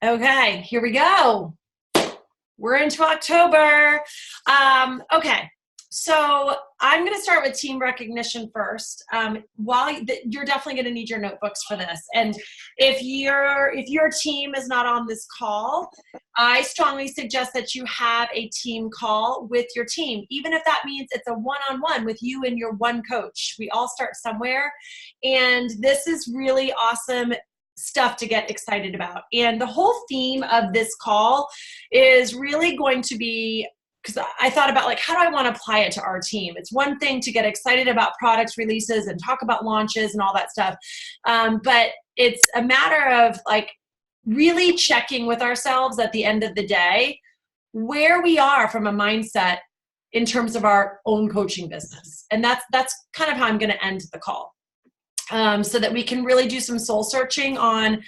Okay, here we go. We're into October. Okay, so I'm going to start with team recognition first. You're definitely going to need your notebooks for this, and if your team is not on this call, I strongly suggest that you have a team call with your team, even if that means it's a one-on-one with you and your one coach. We all start somewhere, and this is really awesome stuff to get excited about. And the whole theme of this call is really going to be, because I thought about like, how do I want to apply it to our team? It's one thing to get excited about product releases and talk about launches and all that stuff. But it's a matter of like really checking with ourselves at the end of the day, where we are from a mindset in terms of our own coaching business. And that's kind of how I'm going to end the call. So that we can really do some soul searching on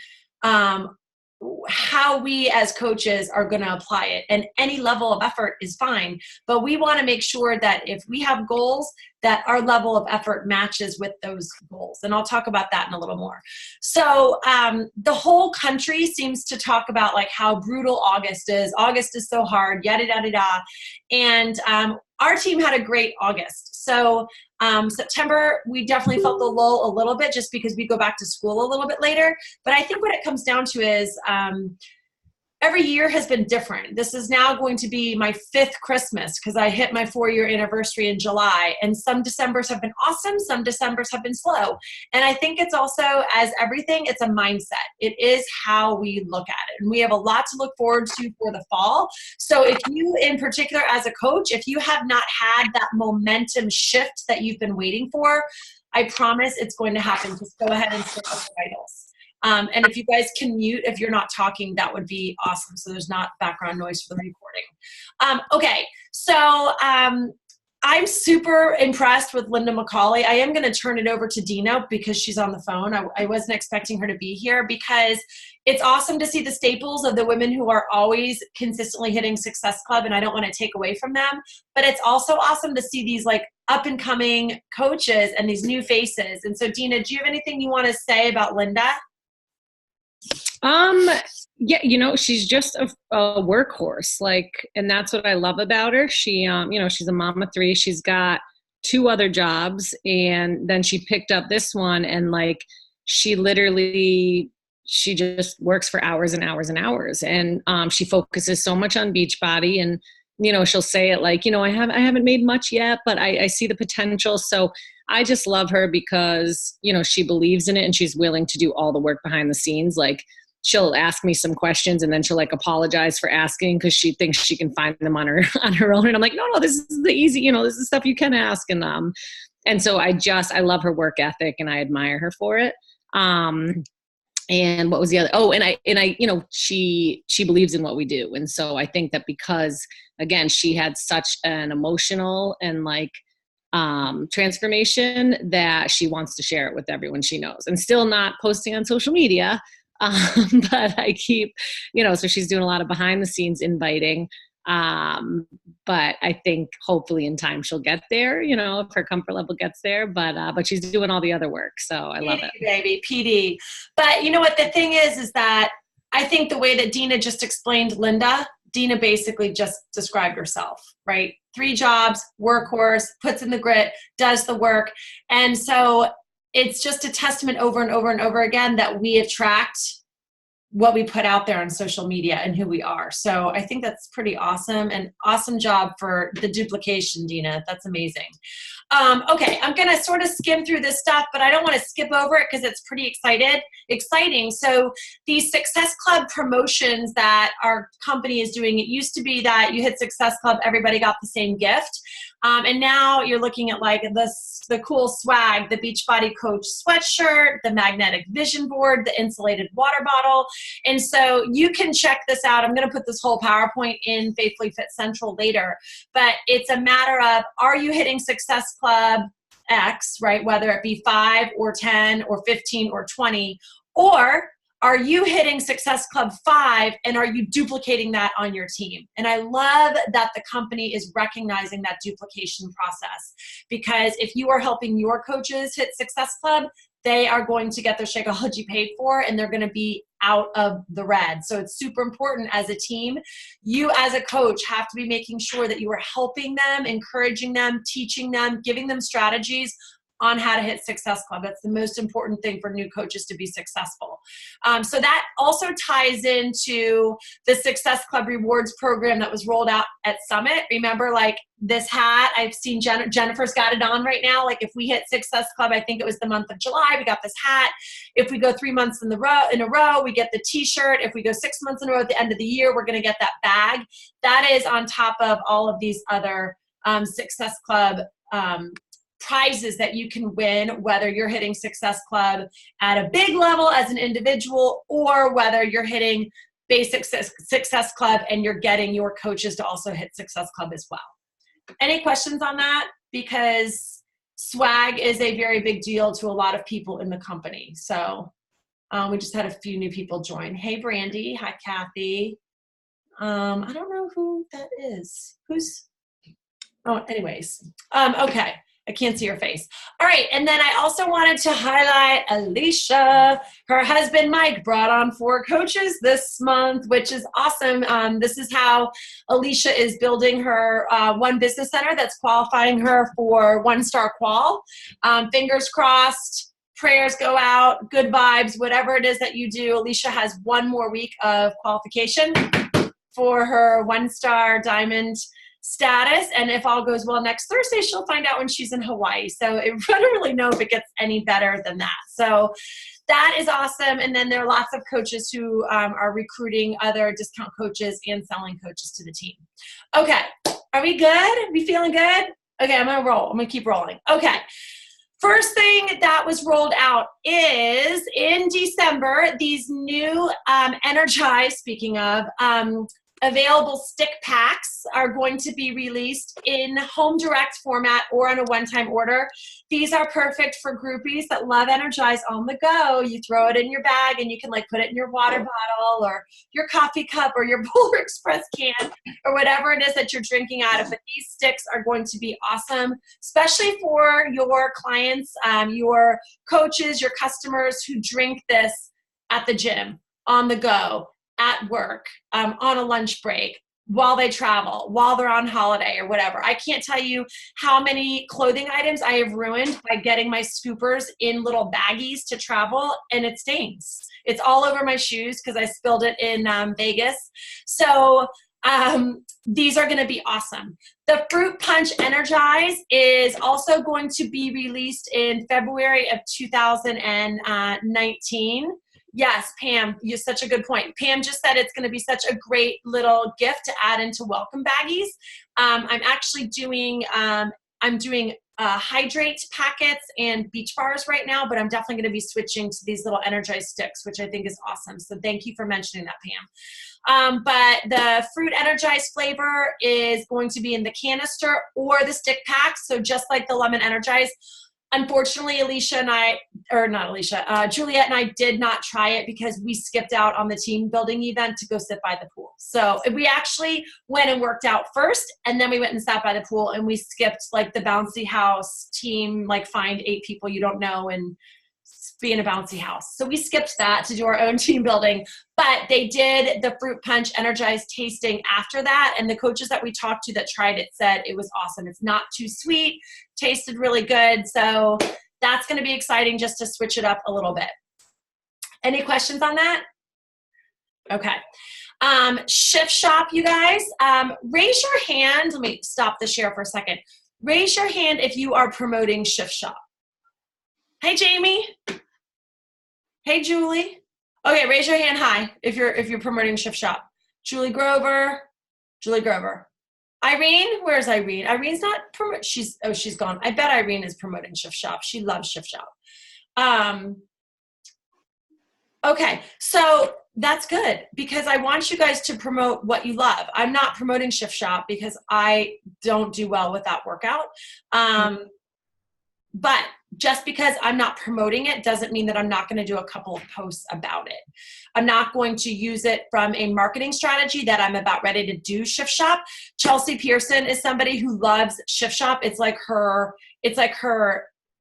how we as coaches are going to apply it. And any level of effort is fine, but we want to make sure that if we have goals, that our level of effort matches with those goals. And I'll talk about that in a little more. So the whole country seems to talk about like how brutal August is. August is so hard, yada, yada, yada. And our team had a great August. So September, we definitely felt the lull a little bit just because we go back to school a little bit later. But I think what it comes down to is every year has been different. This is now going to be my 5th Christmas because I hit my 4-year anniversary in July. And some Decembers have been awesome. Some Decembers have been slow. And I think it's also, as everything, it's a mindset. It is how we look at it. And we have a lot to look forward to for the fall. So if you, in particular, as a coach, if you have not had that momentum shift that you've been waiting for, I promise it's going to happen. Just go ahead and set up the titles. And if you guys can mute, if you're not talking, that would be awesome. So there's not background noise for the recording. Okay, so I'm super impressed with Linda McCauley. I am going to turn it over to Dina because she's on the phone. I wasn't expecting her to be here because it's awesome to see the staples of the women who are always consistently hitting Success Club, and I don't want to take away from them. But it's also awesome to see these like up and coming coaches and these new faces. And so Dina, do you have anything you want to say about Linda? Yeah, she's just a workhorse, and that's what I love about her. She, she's a mom of 3. She's got 2 other jobs, and then she picked up this one, and she just works for hours and hours and hours. And, she focuses so much on Beachbody, and, she'll say it I haven't made much yet, but I see the potential. So I just love her because, she believes in it and she's willing to do all the work behind the scenes. She'll ask me some questions and then she'll apologize for asking because she thinks she can find them on her own. And I'm like, no, this is the easy, this is stuff you can ask. And so I love her work ethic and I admire her for it. And what was the other? Oh, and I, she believes in what we do. And so I think that because again, she had such an emotional and transformation that she wants to share it with everyone she knows, and still not posting on social media. But I keep, so she's doing a lot of behind the scenes inviting. But I think hopefully in time she'll get there, if her comfort level gets there, but she's doing all the other work. So I love it. Baby, PD. But you know what the thing is that I think the way that Dina just explained Linda, Dina basically just described herself, right? 3 jobs, workhorse, puts in the grit, does the work. And so it's just a testament over and over and over again that we attract what we put out there on social media and who we are. So I think that's pretty awesome, and awesome job for the duplication, Dina. That's amazing. Okay, I'm going to sort of skim through this stuff, but I don't want to skip over it because it's pretty exciting. So these Success Club promotions that our company is doing, it used to be that you hit Success Club, everybody got the same gift. And now you're looking at the cool swag, the Beachbody Coach sweatshirt, the magnetic vision board, the insulated water bottle. And so you can check this out. I'm going to put this whole PowerPoint in Faithfully Fit Central later, but it's a matter of, are you hitting Success Club X, right? Whether it be 5 or 10 or 15 or 20, or are you hitting Success Club 5 and are you duplicating that on your team? And I love that the company is recognizing that duplication process, because if you are helping your coaches hit Success Club, they are going to get their Shakeology paid for, and they're going to be out of the red. So it's super important as a team. You as a coach have to be making sure that you are helping them, encouraging them, teaching them, giving them strategies on how to hit Success Club. That's the most important thing for new coaches to be successful. So that also ties into the Success Club Rewards program that was rolled out at Summit. Remember, like this hat, I've seen Jennifer's got it on right now. Like if we hit Success Club, I think it was the month of July, we got this hat. If we go 3 months in a row, we get the t-shirt. If we go 6 months in a row at the end of the year, we're going to get that bag. That is on top of all of these other Success Club prizes that you can win, whether you're hitting Success Club at a big level as an individual, or whether you're hitting basic Success Club and you're getting your coaches to also hit Success Club as well. Any questions on that? Because swag is a very big deal to a lot of people in the company. So we just had a few new people join. Hey, Brandy. Hi, Kathy. I don't know who that is. Anyways. Okay. I can't see her face. All right, and then I also wanted to highlight Alicia. Her husband, Mike, brought on 4 coaches this month, which is awesome. This is how Alicia is building her One Business Center that's qualifying her for 1-star qual. Fingers crossed, prayers go out, good vibes, whatever it is that you do. Alicia has 1 more week of qualification for her 1-star diamond status, and if all goes well next Thursday, she'll find out when she's in Hawaii. So I don't really know if it gets any better than that. So that is awesome. And then there are lots of coaches who are recruiting other discount coaches and selling coaches to the team. Okay, are we good? Are we feeling good? Okay, I'm gonna roll. I'm gonna keep rolling. Okay. First thing that was rolled out is in December, these new Energize, speaking of, available stick packs are going to be released in home direct format or on a one-time order. These are perfect for groupies that love Energize on the go. You throw it in your bag and you can like put it in your water bottle or your coffee cup or your Polar Express can or whatever it is that you're drinking out of. But these sticks are going to be awesome, especially for your clients, your coaches, your customers who drink this at the gym, on the go, at work, on a lunch break, while they travel, while they're on holiday or whatever. I can't tell you how many clothing items I have ruined by getting my scoopers in little baggies to travel, and it stains. It's all over my shoes because I spilled it in Vegas. So these are going to be awesome. The Fruit Punch Energize is also going to be released in February of 2019. Yes, Pam, you're such a good point. Pam just said it's going to be such a great little gift to add into welcome baggies. I'm actually doing, hydrate packets and beach bars right now, but I'm definitely going to be switching to these little Energize sticks, which I think is awesome. So thank you for mentioning that, Pam. But the Fruit Energize flavor is going to be in the canister or the stick pack. So just like the Lemon Energize. Unfortunately, Juliet and I did not try it because we skipped out on the team building event to go sit by the pool. So we actually went and worked out first, and then we went and sat by the pool, and we skipped like the bouncy house team, like find 8 people you don't know and be in a bouncy house. So we skipped that to do our own team building, but they did the Fruit Punch Energized tasting after that. And the coaches that we talked to that tried it said it was awesome. It's not too sweet, tasted really good. So that's going to be exciting just to switch it up a little bit. Any questions on that? Okay. Shift Shop, you guys, raise your hand. Let me stop the share for a second. Raise your hand if you are promoting Shift Shop. Hey, Jamie. Hey, Julie. Okay, raise your hand high if you're promoting Shift Shop. Julie Grover. Irene, where's Irene? Irene's not she's gone. I bet Irene is promoting Shift Shop. She loves Shift Shop. Okay, so that's good because I want you guys to promote what you love. I'm not promoting Shift Shop because I don't do well with that workout. But just because I'm not promoting it doesn't mean that I'm not going to do a couple of posts about it. I'm not going to use it from a marketing strategy that I'm about ready to do Shift Shop. Chelsea Pearson is somebody who loves Shift Shop. It's like her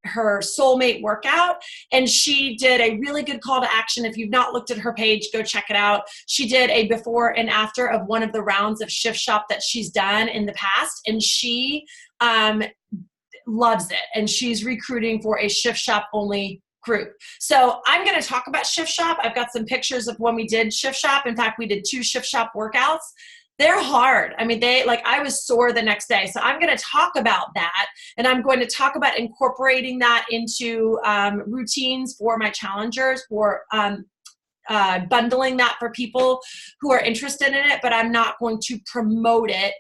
her soulmate workout, and she did a really good call to action. If you've not looked at her page, go check it out. She did a before and after of one of the rounds of Shift Shop that she's done in the past, and she loves it, and she's recruiting for a Shift Shop only group. So I'm going to talk about Shift Shop. I've got some pictures of when we did Shift Shop. In fact, we did 2 Shift Shop workouts. They're hard. I mean, I was sore the next day. So I'm going to talk about that, and I'm going to talk about incorporating that into routines for my challengers, for bundling that for people who are interested in it, but I'm not going to promote it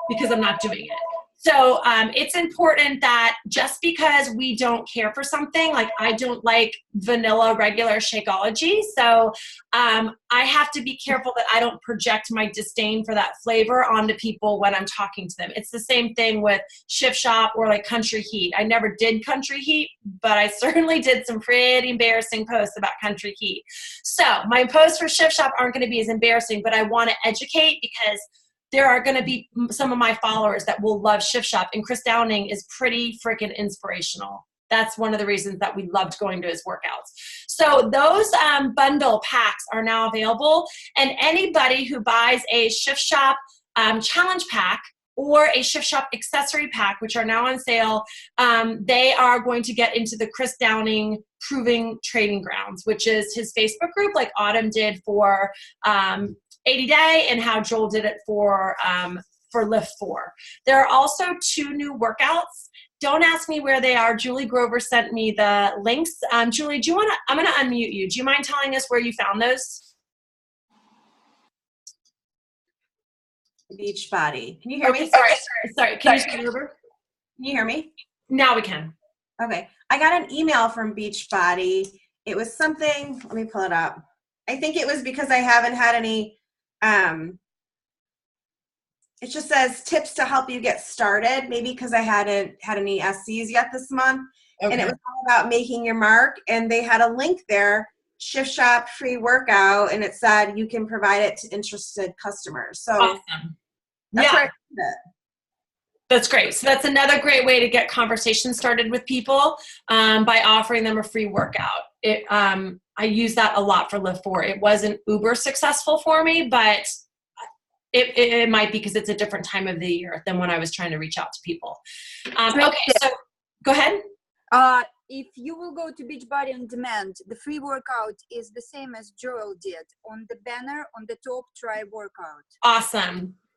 because I'm not doing it. So it's important that just because we don't care for something, like I don't like vanilla regular Shakeology, so I have to be careful that I don't project my disdain for that flavor onto people when I'm talking to them. It's the same thing with Shift Shop or like Country Heat. I never did Country Heat, but I certainly did some pretty embarrassing posts about Country Heat. So my posts for Shift Shop aren't going to be as embarrassing, but I want to educate because there are going to be some of my followers that will love Shift Shop, and Chris Downing is pretty freaking inspirational. That's one of the reasons that we loved going to his workouts. So those bundle packs are now available, and anybody who buys a Shift Shop challenge pack or a Shift Shop accessory pack, which are now on sale, they are going to get into the Chris Downing Proving Training Grounds, which is his Facebook group, like Autumn did for 80 Day, and how Joel did it for Lift 4. There are also 2 new workouts. Don't ask me where they are. Julie Grover sent me the links. Julie, I'm going to unmute you. Do you mind telling us where you found those? Beachbody. Can you hear me? Sorry. Can you start over? Can you hear me? Now we can. Okay. I got an email from Beachbody. It was something, let me pull it up. I think it was because I haven't had any, it just says tips to help you get started, maybe because I hadn't had any SCs yet this month. Okay. And it was all about making your mark. And they had a link there, Shift Shop free workout, and it said you can provide it to interested customers. So awesome. That's where I found it. That's great. So that's another great way to get conversations started with people by offering them a free workout. I use that a lot for Lift 4. It wasn't uber successful for me, but it might be because it's a different time of the year than when I was trying to reach out to people. Okay, so go ahead. If you will go to Beachbody On Demand, the free workout is the same as Joel did. On the banner on the top, try workout.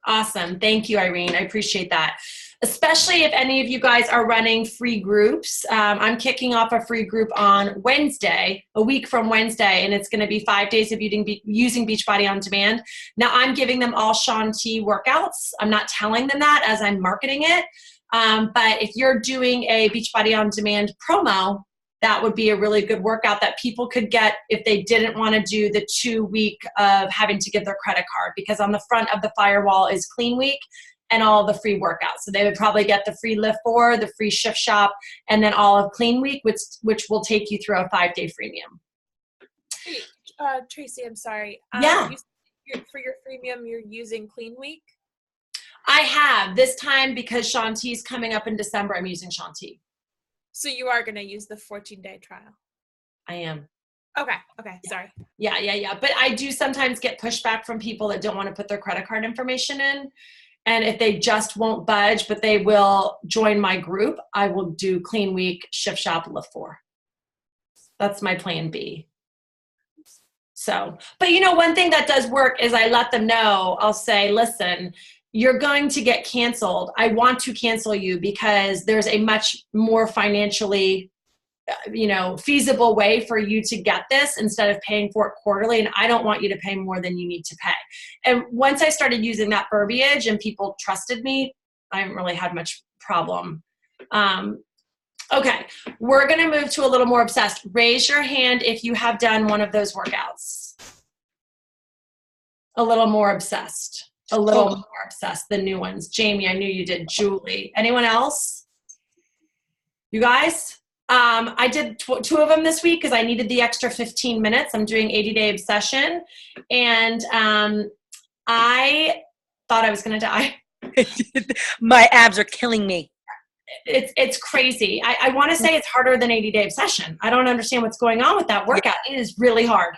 Awesome. Thank you, Irene. I appreciate that. Especially if any of you guys are running free groups. I'm kicking off a free group on Wednesday, a week from Wednesday, and it's going to be 5 days of using Beachbody On Demand. Now, I'm giving them all Shaun T workouts. I'm not telling them that as I'm marketing it. But if you're doing a Beachbody On Demand promo, that would be a really good workout that people could get if they didn't want to do the 2 week of having to give their credit card, because on the front of the firewall is Clean Week and all the free workouts. So they would probably get the free Lift 4, the free Shift Shop, and then all of Clean Week, which will take you through a 5-day freemium. Hey, Tracy, I'm sorry. Yeah. For your freemium, you're using Clean Week? I have this time because Shaun T's coming up in December. I'm using Shaun T. So you are going to use the 14-day trial? I am. Okay. Sorry. Yeah. But I do sometimes get pushback from people that don't want to put their credit card information in. And if they just won't budge, but they will join my group, I will do Clean Week, Shift Shop, Lift 4. That's my plan B. So, but one thing that does work is I let them know. I'll say, listen, you're going to get canceled. I want to cancel you because there's a much more financially, feasible way for you to get this instead of paying for it quarterly. And I don't want you to pay more than you need to pay. And once I started using that verbiage and people trusted me, I haven't really had much problem. Okay, we're going to move to a little more obsessed. Raise your hand if you have done one of those workouts. A little more obsessed. A little more obsessed, the new ones. Jamie, I knew you did. Julie. Anyone else? You guys? I did 2 of them this week because I needed the extra 15 minutes. I'm doing 80-day obsession. And I thought I was going to die. My abs are killing me. it's crazy. I want to say it's harder than 80 Day Obsession. I don't understand what's going on with that workout. It is really hard.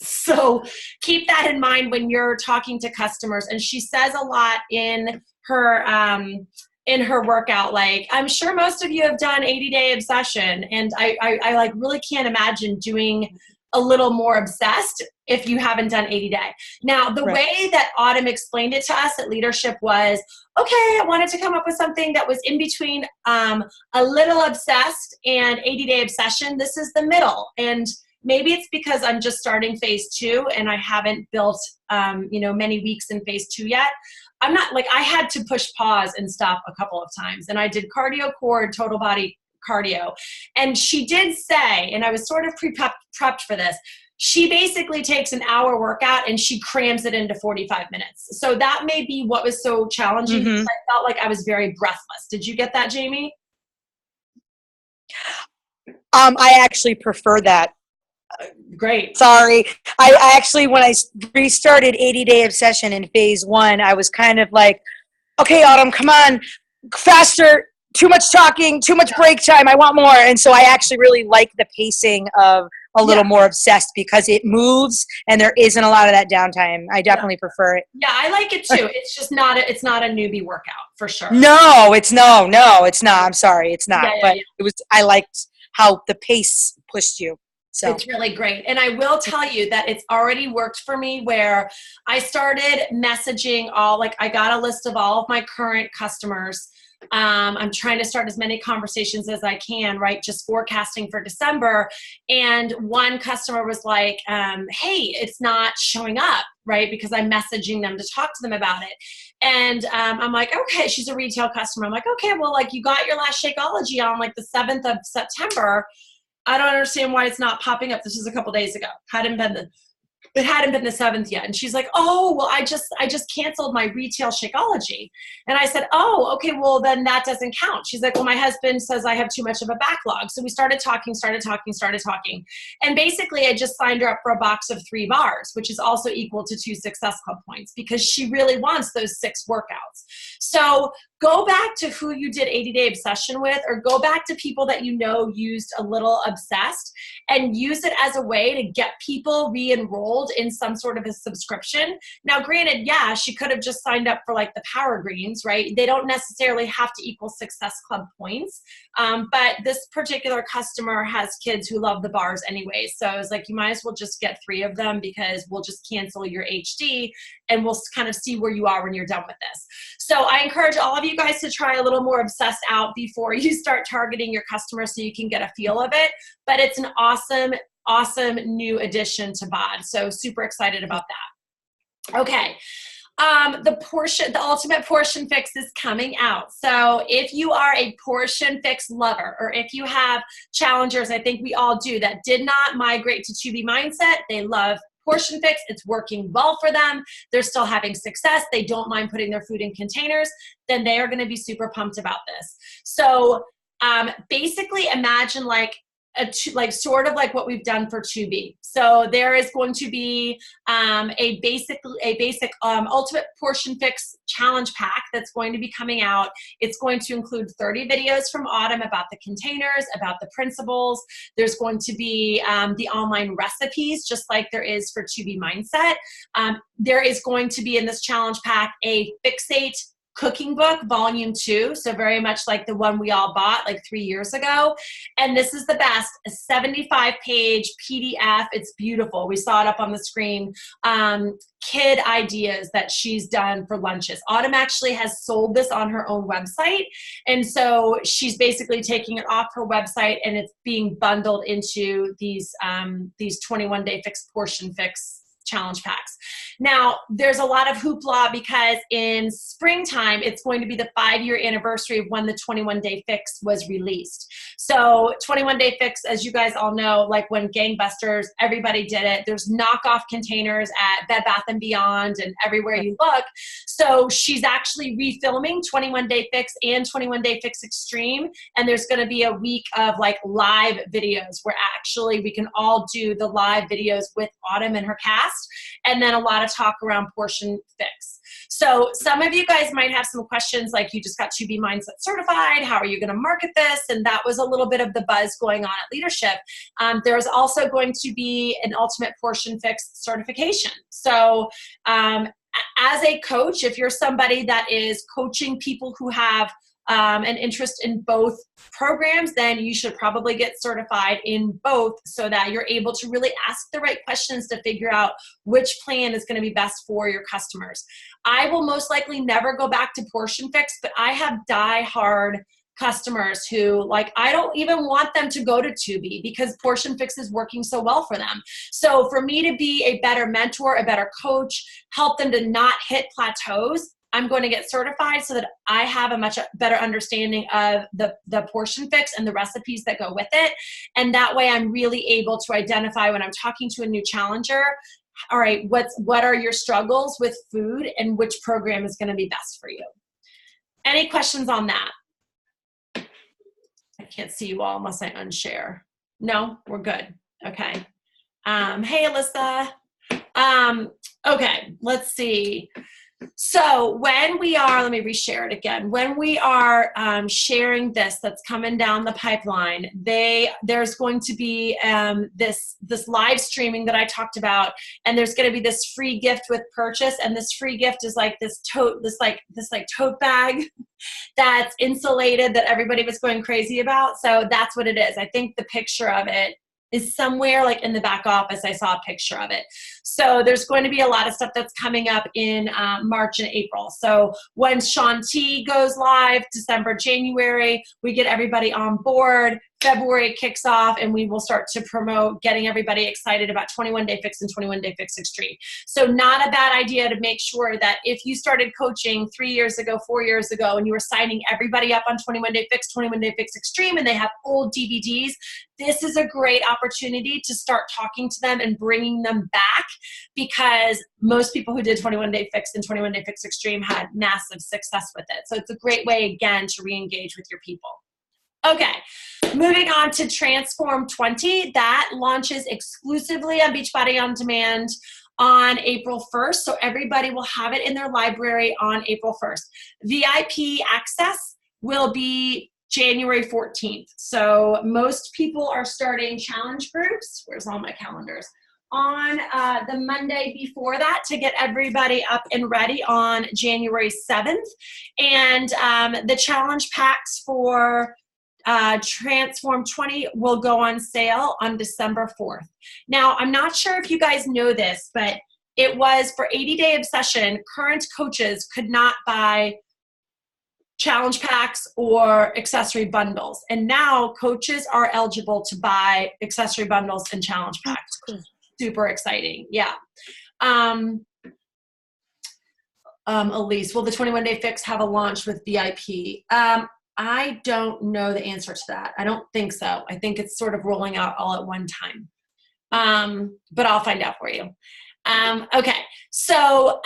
So keep that in mind when you're talking to customers. And she says a lot in her workout, like, I'm sure most of you have done 80 Day Obsession. And I like really can't imagine doing a little more obsessed if you haven't done 80 Day. Now, the way that Autumn explained it to us at Leadership was, okay, I wanted to come up with something that was in between a little obsessed and 80 Day Obsession. This is the middle. And maybe it's because I'm just starting phase 2 and I haven't built, many weeks in phase 2 yet. I'm not like, I had to push pause and stop a couple of times. And I did cardio core, total body cardio. And she did say, and I was sort of prepped for this, she basically takes an hour workout and she crams it into 45 minutes. So that may be what was so challenging. I felt like I was very breathless. Did you get that, Jamie? I actually prefer that. Great. Sorry. I actually, when I restarted 80 Day Obsession in phase 1, I was kind of like, okay, Autumn, come on, faster, too much talking, too much break time, I want more. And so I actually really like the pacing of a little more obsessed because it moves and there isn't a lot of that downtime. I definitely prefer it. Yeah, I like it too. It's just not a newbie workout for sure. No, it's not. I'm sorry, it's not. It was. I liked how the pace pushed you. So it's really great. And I will tell you that it's already worked for me where I started messaging I got a list of all of my current customers. I'm trying to start as many conversations as I can, right? Just forecasting for December. And one customer was like, hey, it's not showing up, right? Because I'm messaging them to talk to them about it. And I'm like, okay, she's a retail customer. I'm like, okay, well, like you got your last Shakeology on like the 7th of September. I don't understand why it's not popping up. This was a couple days ago. It hadn't been the 7th yet. And she's like, oh, well, I just canceled my retail Shakeology. And I said, oh, okay, well, then that doesn't count. She's like, well, my husband says I have too much of a backlog. So we started talking. And basically I just signed her up for a box of 3 bars, which is also equal to 2 Success Club points because she really wants those 6 workouts. So go back to who you did 80 Day Obsession with, or go back to people that you know used a little obsessed and use it as a way to get people re-enrolled in some sort of a subscription. Now, granted, yeah, she could have just signed up for like the Power Greens, right? They don't necessarily have to equal Success Club points. But this particular customer has kids who love the bars anyway. So I was like, you might as well just get 3 of them because we'll just cancel your HD and we'll kind of see where you are when you're done with this. So I encourage all of you guys to try a little more obsessed out before you start targeting your customers so you can get a feel of it. But it's an awesome new addition to BOD. So super excited about that. Okay. The Ultimate Portion Fix is coming out. So if you are a Portion Fix lover, or if you have challengers, I think we all do, that did not migrate to 2B Mindset, they love Portion Fix, it's working well for them, they're still having success, they don't mind putting their food in containers, then they are going to be super pumped about this. So basically imagine sort of like what we've done for 2B. So there is going to be a basic Ultimate Portion Fix challenge pack that's going to be coming out. It's going to include 30 videos from Autumn about the containers, about the principles. There's going to be the online recipes, just like there is for 2B Mindset. There is going to be in this challenge pack a Fixate cooking book, volume 2. So very much like the one we all bought like 3 years ago. And this is the best, a 75-page PDF. It's beautiful. We saw it up on the screen. Kid ideas that she's done for lunches. Autumn actually has sold this on her own website. And so she's basically taking it off her website and it's being bundled into these 21-day fixed portion fix challenge packs. Now, there's a lot of hoopla because in springtime, it's going to be the 5-year anniversary of when the 21-day fix was released. So 21-day fix, as you guys all know, like when gangbusters, everybody did it. There's knockoff containers at Bed Bath & Beyond and everywhere you look. So she's actually refilming 21-day fix and 21-day fix extreme. And there's going to be a week of like live videos where actually we can all do the live videos with Autumn and her cast. And then a lot of of talk around Portion Fix. So some of you guys might have some questions like, you just got 2B Mindset certified. How are you going to market this? And that was a little bit of the buzz going on at Leadership. There's also going to be an Ultimate Portion Fix certification. So as a coach, if you're somebody that is coaching people who have an interest in both programs, then you should probably get certified in both so that you're able to really ask the right questions to figure out which plan is going to be best for your customers. I will most likely never go back to Portion Fix, but I have die-hard customers who, like, I don't even want them to go to 2B because Portion Fix is working so well for them. So for me to be a better mentor, a better coach, help them to not hit plateaus, I'm going to get certified so that I have a much better understanding of the Portion Fix and the recipes that go with it. And that way I'm really able to identify when I'm talking to a new challenger, all right, what are your struggles with food and which program is going to be best for you? Any questions on that? I can't see you all unless I unshare. No, we're good. Okay. Hey, Alyssa. Okay, let's see. So when we are, let me reshare it again. When we are sharing this that's coming down the pipeline, there's going to be this live streaming that I talked about, and there's going to be this free gift with purchase, and this free gift is like this tote bag that's insulated that everybody was going crazy about. So that's what it is. I think the picture of it is somewhere like in the back office. I saw a picture of it. So there's going to be a lot of stuff that's coming up in March and April. So when Shaun T goes live, December, January, we get everybody on board. February kicks off and we will start to promote getting everybody excited about 21 Day Fix and 21 Day Fix Extreme. So not a bad idea to make sure that if you started coaching 3 years ago, 4 years ago, and you were signing everybody up on 21 Day Fix, 21 Day Fix Extreme, and they have old DVDs, this is a great opportunity to start talking to them and bringing them back, because most people who did 21 Day Fix and 21 Day Fix Extreme had massive success with it. So it's a great way, again, to re-engage with your people. Okay, moving on to Transform 20. That launches exclusively on Beachbody On Demand on April 1st. So everybody will have it in their library on April 1st. VIP access will be January 14th. So most people are starting challenge groups. Where's all my calendars? On the Monday before that to get everybody up and ready on January 7th. And the challenge packs for Transform 20 will go on sale on December 4th. Now, I'm not sure if you guys know this, but it was for 80-Day Obsession, current coaches could not buy challenge packs or accessory bundles. And now coaches are eligible to buy accessory bundles and challenge packs. Super exciting. Yeah. Elise, will the 21 Day Fix have a launch with VIP? I don't know the answer to that. I don't think so. I think it's sort of rolling out all at one time. But I'll find out for you. Okay. So,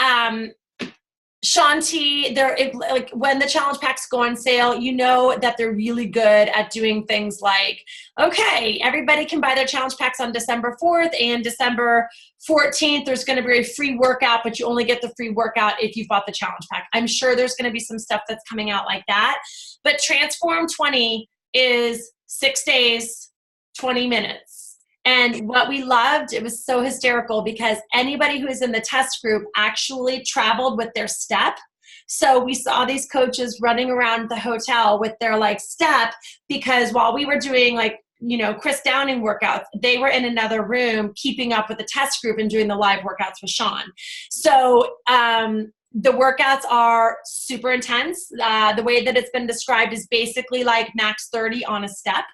Shaun T, like when the challenge packs go on sale, you know that they're really good at doing things like, okay, everybody can buy their challenge packs on December 4th, and December 14th, there's going to be a free workout, but you only get the free workout if you've bought the challenge pack. I'm sure there's going to be some stuff that's coming out like that. But Transform 20 is 6 days, 20 minutes. And what we loved, it was so hysterical because anybody who is in the test group actually traveled with their step. So we saw these coaches running around the hotel with their like step, because while we were doing like, you know, Chris Downing workouts, they were in another room keeping up with the test group and doing the live workouts with Shaun. So the workouts are super intense. The way that it's been described is basically like max 30 on a step.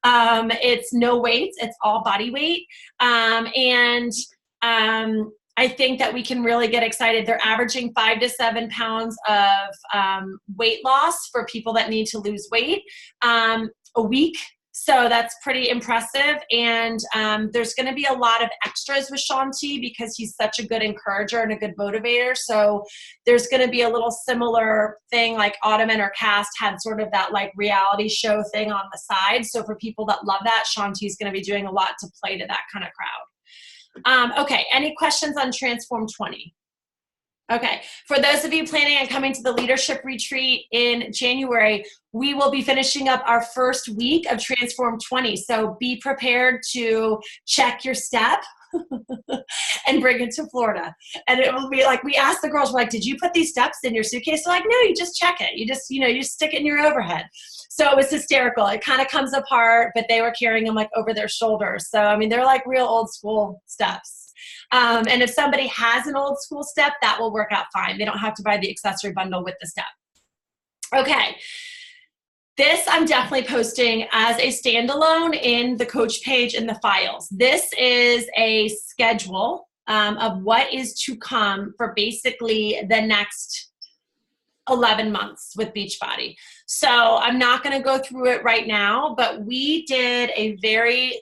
It's no weights, it's all body weight. I think that we can really get excited. They're averaging 5 to 7 pounds of weight loss for people that need to lose weight a week. So that's pretty impressive. And there's going to be a lot of extras with Shaun T because he's such a good encourager and a good motivator. So there's going to be a little similar thing like Ottoman or Cast had sort of that like reality show thing on the side. So for people that love that, Shaun T is going to be doing a lot to play to that kind of crowd. Okay, any questions on Transform 20? Okay, for those of you planning on coming to the leadership retreat in January, we will be finishing up our first week of Transform 20. So be prepared to check your step and bring it to Florida. And it will be like, we asked the girls, we're like, did you put these steps in your suitcase? They're like, no, you just check it. You just, you stick it in your overhead. So it was hysterical. It kind of comes apart, but they were carrying them like over their shoulders. So, I mean, they're like real old school steps. And if somebody has an old school step, that will work out fine. They don't have to buy the accessory bundle with the step. Okay. This I'm definitely posting as a standalone in the coach page in the files. This is a schedule of what is to come for basically the next 11 months with Beachbody. So I'm not going to go through it right now, but we did a very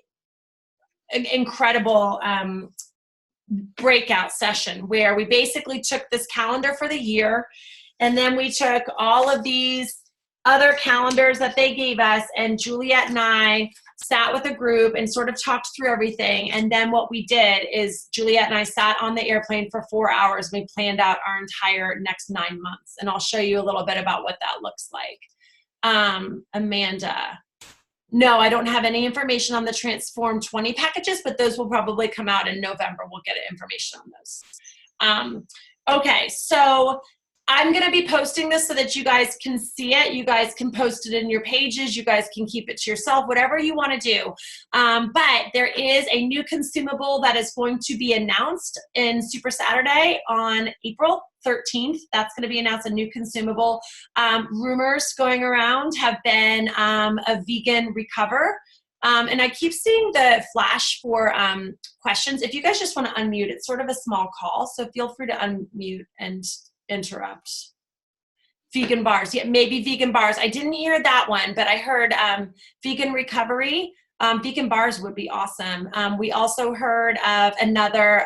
incredible breakout session where we basically took this calendar for the year, and then we took all of these other calendars that they gave us, and Juliet and I sat with a group and sort of talked through everything. And then what we did is Juliet and I sat on the airplane for 4 hours. We planned out our entire next 9 months, and I'll show you a little bit about what that looks like. Amanda. No, I don't have any information on the Transform 20 packages, but those will probably come out in November. We'll get information on those. Okay, so I'm going to be posting this so that you guys can see it. You guys can post it in your pages. You guys can keep it to yourself, whatever you want to do. But there is a new consumable that is going to be announced in Super Saturday on April 13th. That's going to be announced, a new consumable. Rumors going around have been a vegan recover. And I keep seeing the flash for questions. If you guys just want to unmute, it's sort of a small call, so feel free to unmute and interrupt. Vegan bars. Yeah, maybe vegan bars. I didn't hear that one, but I heard vegan recovery. Vegan bars would be awesome. We also heard of another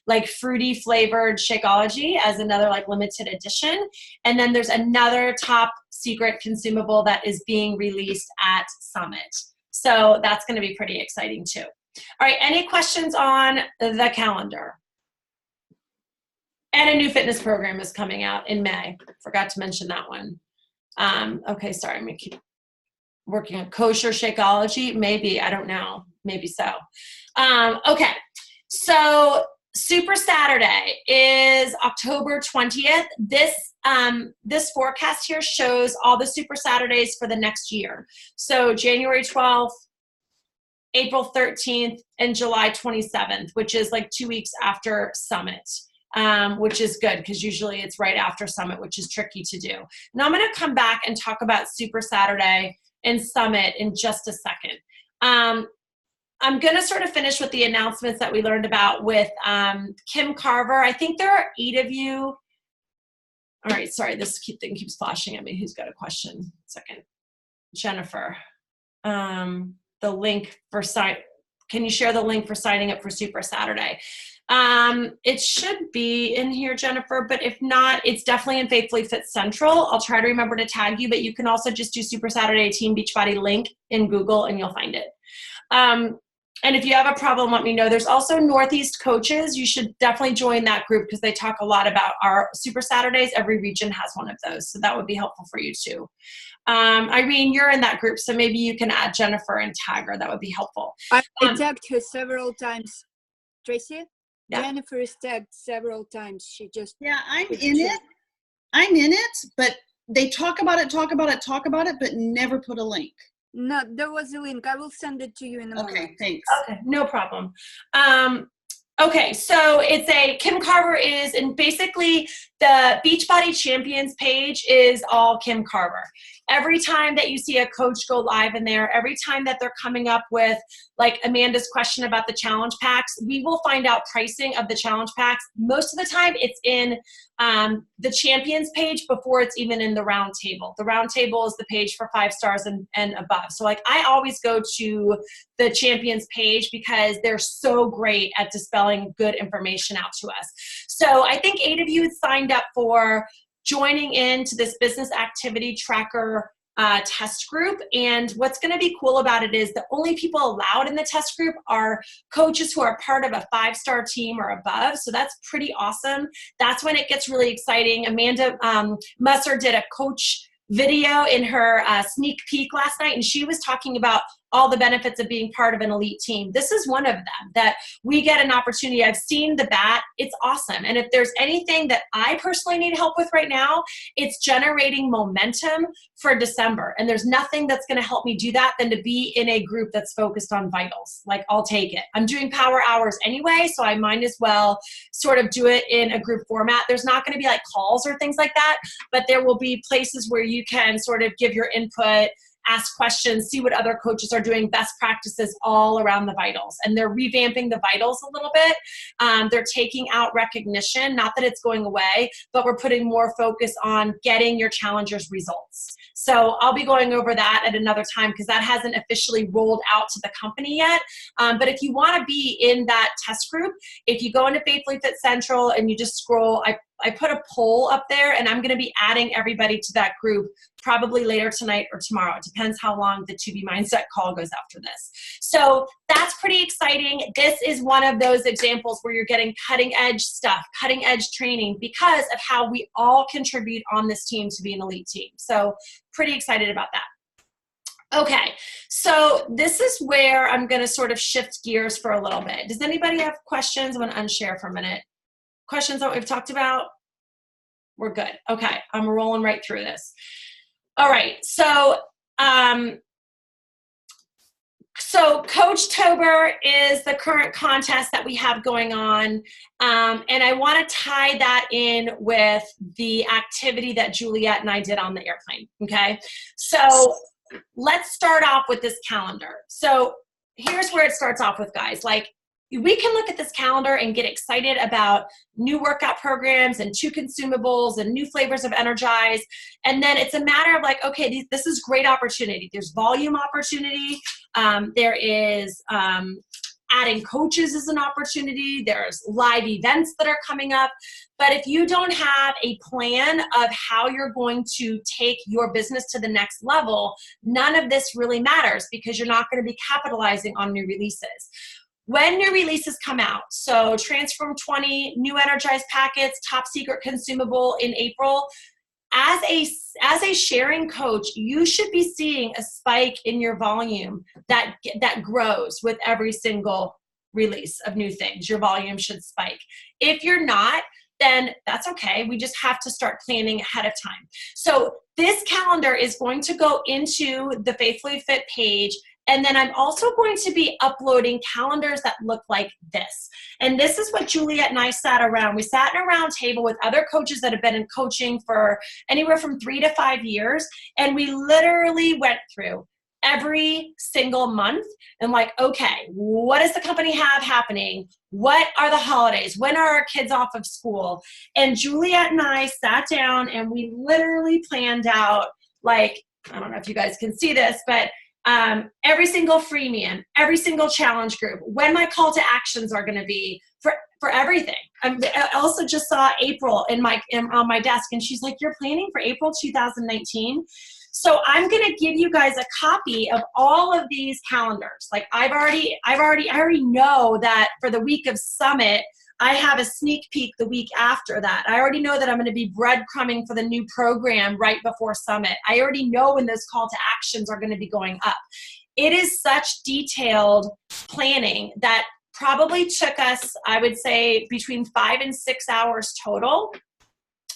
like fruity flavored Shakeology as another like limited edition. And then there's another top secret consumable that is being released at Summit. So that's going to be pretty exciting too. All right, any questions on the calendar? And a new fitness program is coming out in May. Forgot to mention that one. Okay, sorry, I'm gonna keep working on kosher Shakeology. Maybe, I don't know, maybe so. Okay, so Super Saturday is October 20th. This forecast here shows all the Super Saturdays for the next year. So January 12th, April 13th, and July 27th, which is like 2 weeks after Summit. Which is good because usually it's right after Summit, which is tricky to do. Now I'm going to come back and talk about Super Saturday and Summit in just a second. I'm going to sort of finish with the announcements that we learned about with Kim Carver. I think there are 8 of you. All right, sorry, this thing keeps flashing at me. Who's got a question? Second. Jennifer. The link for can you share the link for signing up for Super Saturday? It should be in here, Jennifer, but if not, it's definitely in Faithfully Fit Central. I'll try to remember to tag you, but you can also just do Super Saturday Team Beachbody link in Google and you'll find it. And if you have a problem, let me know. There's also Northeast Coaches. You should definitely join that group because they talk a lot about our Super Saturdays. Every region has one of those, so that would be helpful for you too. Irene, you're in that group, so maybe you can add Jennifer and tag her. That would be helpful. I tagged her several times. Tracy? Yeah. Jennifer is tagged several times. She just I'm in it. I'm in it, but they talk about it, but never put a link. No, there was a link. I will send it to you in a moment. Okay, thanks. Okay, no problem. Okay, so it's Kim Carver is, and basically the Beachbody Champions page is all Kim Carver. Every time that you see a coach go live in there, every time that they're coming up with like Amanda's question about the challenge packs, we will find out pricing of the challenge packs. Most of the time it's in the Champions page before it's even in the round table. The round table is the page for 5 stars and above. So like I always go to the Champions page because they're so great at dispelling good information out to us. So I think 8 of you had signed up for joining into this business activity tracker test group. And what's going to be cool about it is the only people allowed in the test group are coaches who are part of a 5-star team or above. So that's pretty awesome. That's when it gets really exciting. Amanda Musser did a coach video in her sneak peek last night, and she was talking about all the benefits of being part of an elite team. This is one of them, that we get an opportunity. I've seen the bat. It's awesome. And if there's anything that I personally need help with right now, it's generating momentum for December. And there's nothing that's going to help me do that than to be in a group that's focused on vitals. Like, I'll take it. I'm doing power hours anyway, so I might as well sort of do it in a group format. There's not going to be like calls or things like that, but there will be places where you can sort of give your input, ask questions, see what other coaches are doing, best practices all around the vitals. And they're revamping the vitals a little bit. They're taking out recognition, not that it's going away, but we're putting more focus on getting your challengers results. So I'll be going over that at another time because that hasn't officially rolled out to the company yet. But if you want to be in that test group, if you go into Faithfully Fit Central and you just scroll, I put a poll up there, and I'm going to be adding everybody to that group probably later tonight or tomorrow. It depends how long the To Be Mindset call goes after this. So that's pretty exciting. This is one of those examples where you're getting cutting edge stuff, cutting edge training because of how we all contribute on this team to be an elite team. So pretty excited about that. Okay, so this is where I'm going to sort of shift gears for a little bit. Does anybody have questions? I'm going to unshare for a minute. Questions that we've talked about? We're good. Okay, I'm rolling right through this. All right, so Coachtober is the current contest that we have going on, and I want to tie that in with the activity that Juliet and I did on the airplane, okay? So let's start off with this calendar. So here's where it starts off with, guys. Like, we can look at this calendar and get excited about new workout programs and 2 consumables and new flavors of Energize. And then it's a matter of like, okay, this is great opportunity. There's volume opportunity. There is adding coaches is an opportunity. There's live events that are coming up. But if you don't have a plan of how you're going to take your business to the next level, none of this really matters because you're not going to be capitalizing on new releases. When new releases come out, so Transform 20, new Energize packets, top secret consumable in April, as a sharing coach, you should be seeing a spike in your volume that grows with every single release of new things. Your volume should spike. If you're not, then that's okay. We just have to start planning ahead of time. So this calendar is going to go into the Faithfully Fit page. And then I'm also going to be uploading calendars that look like this. And this is what Juliet and I sat around. We sat in a round table with other coaches that have been in coaching for anywhere from 3 to 5 years. And we literally went through every single month and like, okay, what does the company have happening? What are the holidays? When are our kids off of school? And Juliet and I sat down and we literally planned out, like, I don't know if you guys can see this, but every single freemium, every single challenge group, when my call to actions are going to be for everything. I also just saw April on my desk, and she's like, "You're planning for April 2019." So I'm going to give you guys a copy of all of these calendars. Like I already know that for the week of Summit, I have a sneak peek the week after that. I already know that I'm going to be breadcrumbing for the new program right before Summit. I already know when those call to actions are going to be going up. It is such detailed planning that probably took us, I would say, between 5 and 6 hours total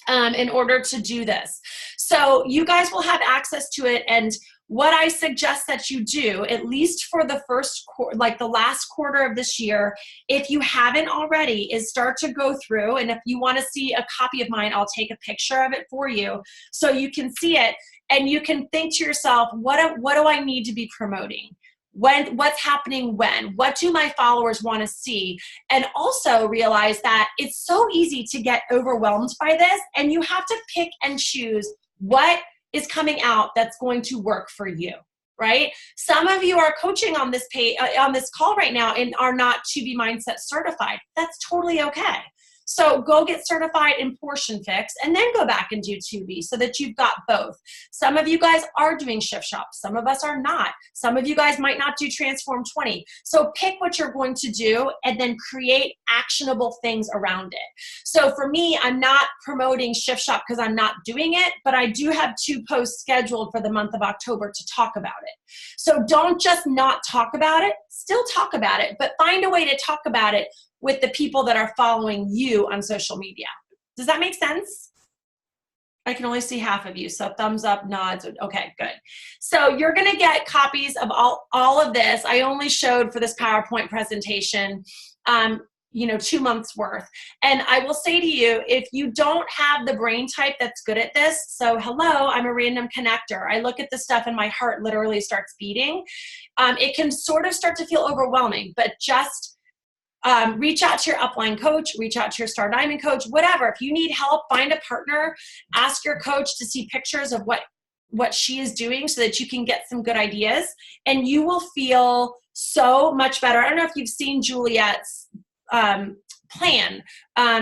in order to do this. So you guys will have access to it, and what I suggest that you do, at least for the the last quarter of this year, if you haven't already, is start to go through. And if you want to see a copy of mine, I'll take a picture of it for you so you can see it and you can think to yourself, what do I need to be promoting? What's happening when? What do my followers want to see? And also realize that it's so easy to get overwhelmed by this, and you have to pick and choose what is coming out that's going to work for you, right? Some of you are coaching on this page, on this call right now and are not To Be Mindset certified. That's totally okay. So go get certified in Portion Fix and then go back and do 2B so that you've got both. Some of you guys are doing Shift Shop. Some of us are not. Some of you guys might not do Transform 20. So pick what you're going to do and then create actionable things around it. So for me, I'm not promoting Shift Shop because I'm not doing it, but I do have 2 posts scheduled for the month of October to talk about it. So don't just not talk about it, still talk about it, but find a way to talk about it with the people that are following you on social media. Does that make sense? I can only see half of you, so thumbs up, nods. Okay, good. So you're gonna get copies of all of this. I only showed for this PowerPoint presentation, 2 months worth. And I will say to you, if you don't have the brain type that's good at this, so hello, I'm a random connector. I look at this stuff and my heart literally starts beating. It can sort of start to feel overwhelming, but just reach out to your upline coach, reach out to your Star Diamond coach, whatever. If you need help, find a partner, ask your coach to see pictures of what she is doing so that you can get some good ideas, and you will feel so much better. I don't know if you've seen Juliet's plan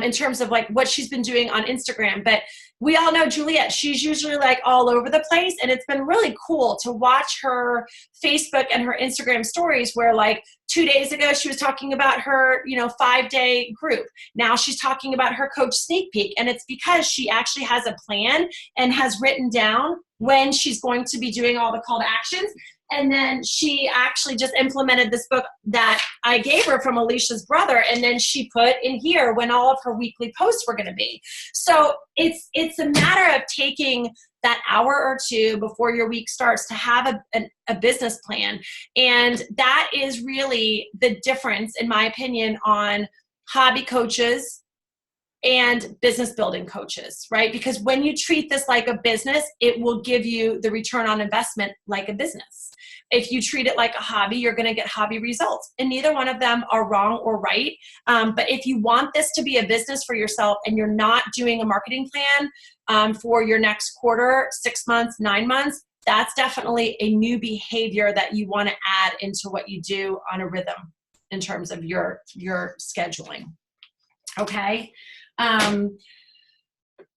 in terms of like what she's been doing on Instagram, but we all know Juliet, she's usually like all over the place, and it's been really cool to watch her Facebook and her Instagram stories where like 2 days ago she was talking about her 5-day group. Now she's talking about her coach sneak peek, and it's because she actually has a plan and has written down when she's going to be doing all the call to actions. And then she actually just implemented this book that I gave her from Alicia's brother. And then she put in here when all of her weekly posts were going to be. So it's a matter of taking that hour or 2 before your week starts to have a business plan. And that is really the difference, in my opinion, on hobby coaches and business building coaches, right? Because when you treat this like a business, it will give you the return on investment like a business. If you treat it like a hobby, you're going to get hobby results. And neither one of them are wrong or right. But if you want this to be a business for yourself and you're not doing a marketing plan for your next quarter, 6 months, 9 months, that's definitely a new behavior that you want to add into what you do on a rhythm in terms of your scheduling. Okay?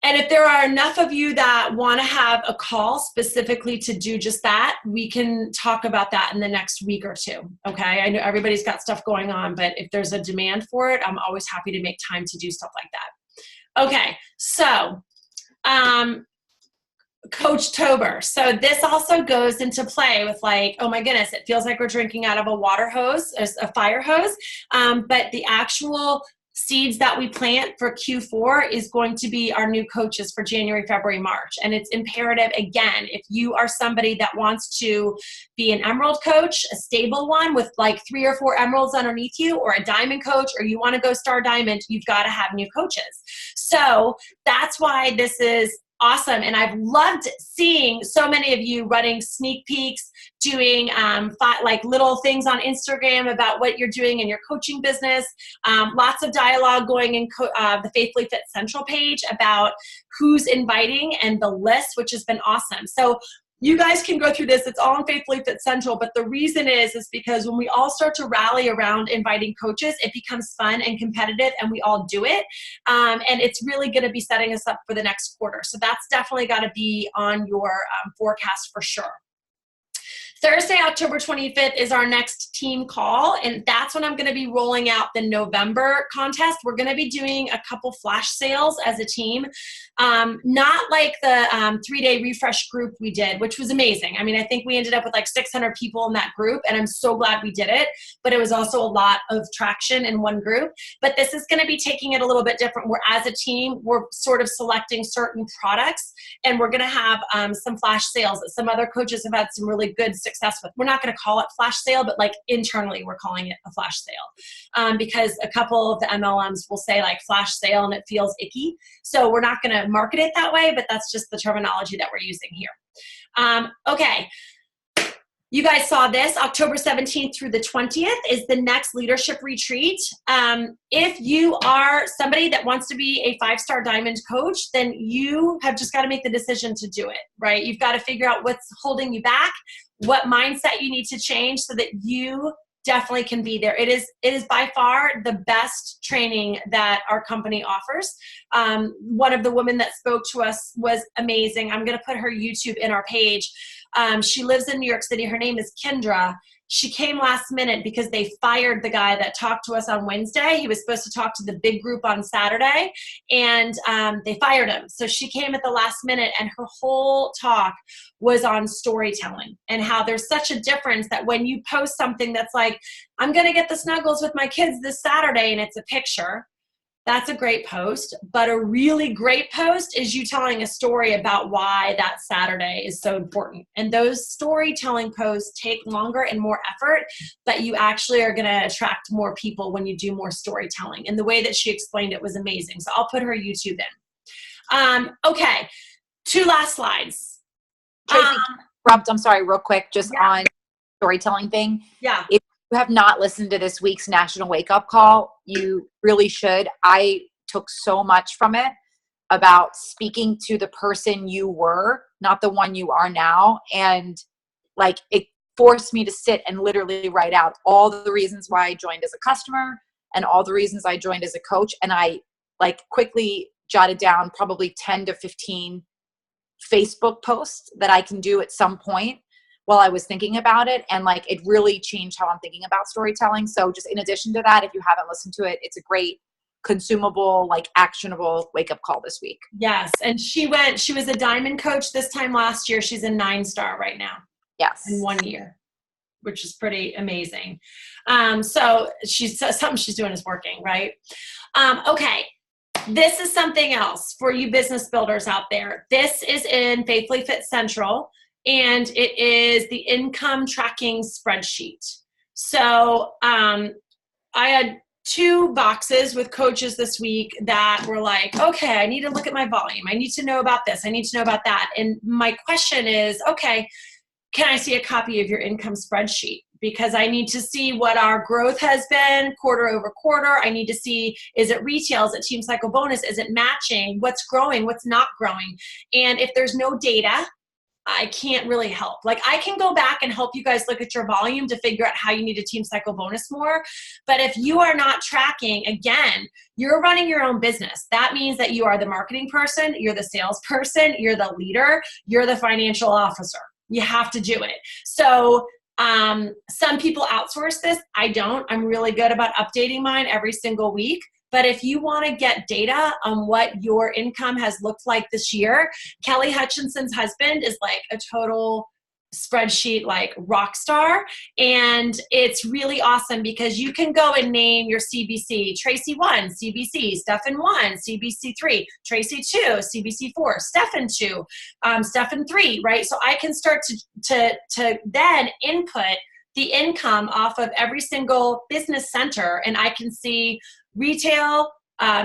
And if there are enough of you that want to have a call specifically to do just that, we can talk about that in the next week or 2. Okay. I know everybody's got stuff going on, but if there's a demand for it, I'm always happy to make time to do stuff like that. Okay. So, Coachtober. So this also goes into play with like, oh my goodness, it feels like we're drinking out of a water hose, a fire hose. But the actual seeds that we plant for Q4 is going to be our new coaches for January, February, March. And it's imperative, again, if you are somebody that wants to be an emerald coach, a stable one with like 3 or 4 emeralds underneath you, or a diamond coach, or you want to go Star Diamond, you've got to have new coaches. So that's why this is awesome. And I've loved seeing so many of you running sneak peeks, doing like little things on Instagram about what you're doing in your coaching business. Lots of dialogue going in the Faithfully Fit Central page about who's inviting and the list, which has been awesome. So you guys can go through this. It's all in Faithfully Fit Central, but the reason is because when we all start to rally around inviting coaches, it becomes fun and competitive, and we all do it. And it's really going to be setting us up for the next quarter. So that's definitely got to be on your forecast for sure. Thursday, October 25th is our next team call, and that's when I'm going to be rolling out the November contest. We're going to be doing a couple flash sales as a team, not like the 3-day refresh group we did, which was amazing. I mean, I think we ended up with like 600 people in that group, and I'm so glad we did it, but it was also a lot of traction in one group. But this is going to be taking it a little bit different, where as a team, we're sort of selecting certain products, and we're going to have some flash sales that some other coaches have had some really good success with. We're not going to call it flash sale, but like internally we're calling it a flash sale because a couple of the MLMs will say like flash sale and it feels icky. So we're not going to market it that way, but that's just the terminology that we're using here. Okay. You guys saw this. October 17th through the 20th is the next leadership retreat. If you are somebody that wants to be a 5-star diamond coach, then you have just got to make the decision to do it, right? You've got to figure out what's holding you back, what mindset you need to change so that you definitely can be there. It is by far the best training that our company offers. One of the women that spoke to us was amazing. I'm going to put her YouTube in our page. She lives in New York City. Her name is Kendra. She came last minute because they fired the guy that talked to us on Wednesday. He was supposed to talk to the big group on Saturday, and they fired him. So she came at the last minute, and her whole talk was on storytelling and how there's such a difference that when you post something that's like, I'm going to get the snuggles with my kids this Saturday, and it's a picture. That's a great post, but a really great post is you telling a story about why that Saturday is so important. And those storytelling posts take longer and more effort, but you actually are going to attract more people when you do more storytelling. And the way that she explained it was amazing. So I'll put her YouTube in. Okay, 2 last slides. Tracy, Rob, I'm sorry, real quick, just Yeah. on storytelling thing. Yeah. If you have not listened to this week's National Wake Up Call, you really should. I took so much from it about speaking to the person you were, not the one you are now. And like, it forced me to sit and literally write out all the reasons why I joined as a customer and all the reasons I joined as a coach. And I like quickly jotted down probably 10 to 15 Facebook posts that I can do at some point while I was thinking about it. And like, it really changed how I'm thinking about storytelling. So just in addition to that, if you haven't listened to it, it's a great consumable, like actionable wake up call this week. Yes. And she was a diamond coach this time last year. She's a 9-star right now Yes. in 1 year, which is pretty amazing. So something she's doing is working, right? Okay. This is something else for you business builders out there. This is in Faithfully Fit Central, and it is the income tracking spreadsheet. So I had 2 boxes with coaches this week that were like, okay, I need to look at my volume. I need to know about this. I need to know about that. And my question is, okay, can I see a copy of your income spreadsheet? Because I need to see what our growth has been quarter over quarter. I need to see, is it retail? Is it Team Cycle Bonus? Is it matching? What's growing? What's not growing? And if there's no data, I can't really help. Like, I can go back and help you guys look at your volume to figure out how you need to Team Cycle Bonus more. But if you are not tracking, again, you're running your own business. That means that you are the marketing person, you're the salesperson, you're the leader, you're the financial officer. You have to do it. So some people outsource this. I don't. I'm really good about updating mine every single week. But if you want to get data on what your income has looked like this year, Kelly Hutchinson's husband is like a total spreadsheet like rock star, and it's really awesome because you can go and name your CBC. Tracy 1, CBC, Stefan 1, CBC 3, Tracy 2, CBC 4, Stefan 2, Stefan 3, right? So I can start to then input the income off of every single business center, and I can see retail,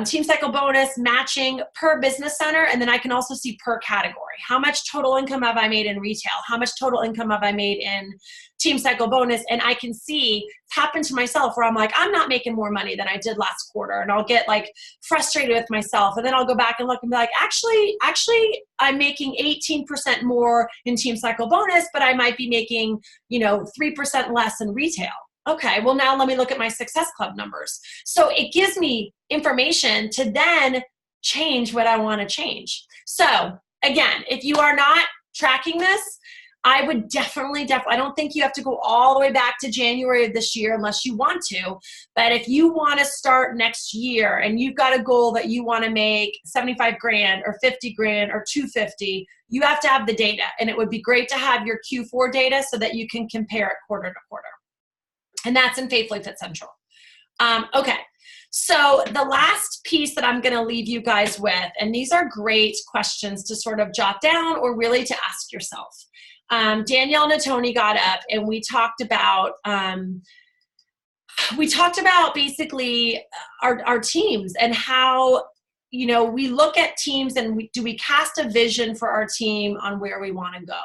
Team Cycle Bonus, matching per business center, and then I can also see per category. How much total income have I made in retail? How much total income have I made in Team Cycle Bonus? And I can see, it's happened to myself where I'm like, I'm not making more money than I did last quarter, and I'll get like frustrated with myself, and then I'll go back and look and be like, actually, I'm making 18% more in Team Cycle Bonus, but I might be making, 3% less in retail. Okay, well now let me look at my Success Club numbers. So it gives me information to then change what I want to change. So again, if you are not tracking this, I would definitely, I don't think you have to go all the way back to January of this year unless you want to. But if you want to start next year and you've got a goal that you want to make 75 grand or 50 grand or 250, you have to have the data. And it would be great to have your Q4 data so that you can compare it quarter to quarter. And that's in Faithfully Fit Central. Okay, so the last piece that I'm going to leave you guys with, and these are great questions to sort of jot down or really to ask yourself. Danielle Natoni got up and we talked about basically our teams and how, we look at teams and do we cast a vision for our team on where we want to go.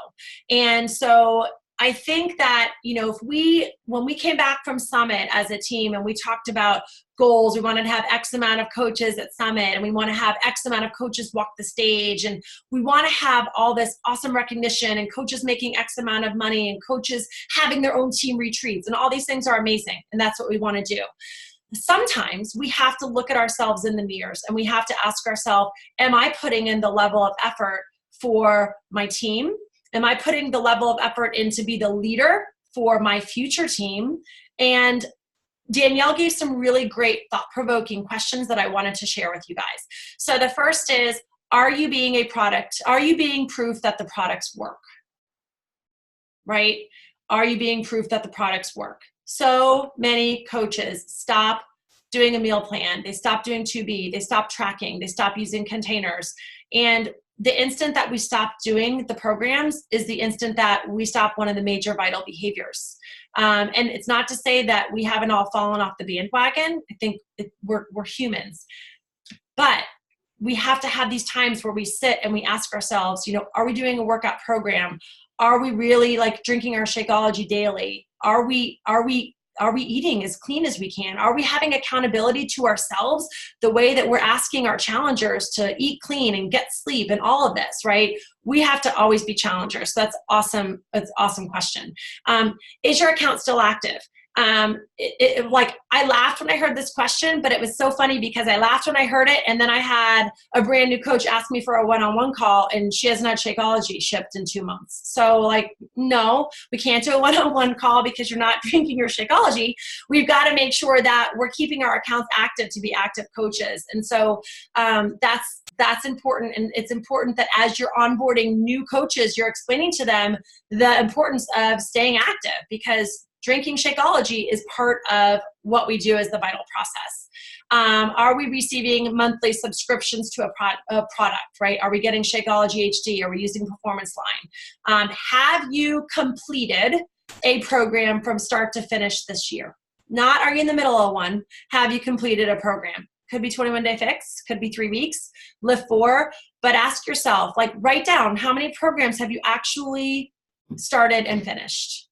And so I think that, when we came back from Summit as a team and we talked about goals. We want to have X amount of coaches at Summit, and we want to have X amount of coaches walk the stage, and we want to have all this awesome recognition, and coaches making X amount of money, and coaches having their own team retreats, and all these things are amazing, and that's what we want to do. Sometimes we have to look at ourselves in the mirrors, and we have to ask ourselves, am I putting in the level of effort for my team? Am I putting the level of effort in to be the leader for my future team? And Danielle gave some really great thought-provoking questions that I wanted to share with you guys. So the first is, are you being a product? Are you being proof that the products work? Right? Are you being proof that the products work? So many coaches stop doing a meal plan. They stop doing 2B. They stop tracking. They stop using containers. And the instant that we stop doing the programs is the instant that we stop one of the major vital behaviors. And it's not to say that we haven't all fallen off the bandwagon. I think we're humans. But we have to have these times where we sit and we ask ourselves, you know, are we doing a workout program? Are we really like drinking our Shakeology daily? Are we eating as clean as we can? Are we having accountability to ourselves the way that we're asking our challengers to eat clean and get sleep and all of this, right? We have to always be challengers. So that's awesome. That's an awesome question. Is your account still active? Like I laughed when I heard this question, but it was so funny because I laughed when I heard it. And then I had a brand new coach ask me for a one-on-one call, and she hasn't had Shakeology shipped in 2 months. So like, no, we can't do a one-on-one call because you're not drinking your Shakeology. We've got to make sure that we're keeping our accounts active to be active coaches. And so that's important. And it's important that as you're onboarding new coaches, you're explaining to them the importance of staying active, because drinking Shakeology is part of what we do as the vital process. Are we receiving monthly subscriptions to a product, right? Are we getting Shakeology HD? Are we using Performance Line? Have you completed a program from start to finish this year? Not are you in the middle of one? Have you completed a program? Could be 21-day fix, could be 3 weeks, lift 4, but ask yourself, like write down how many programs have you actually started and finished?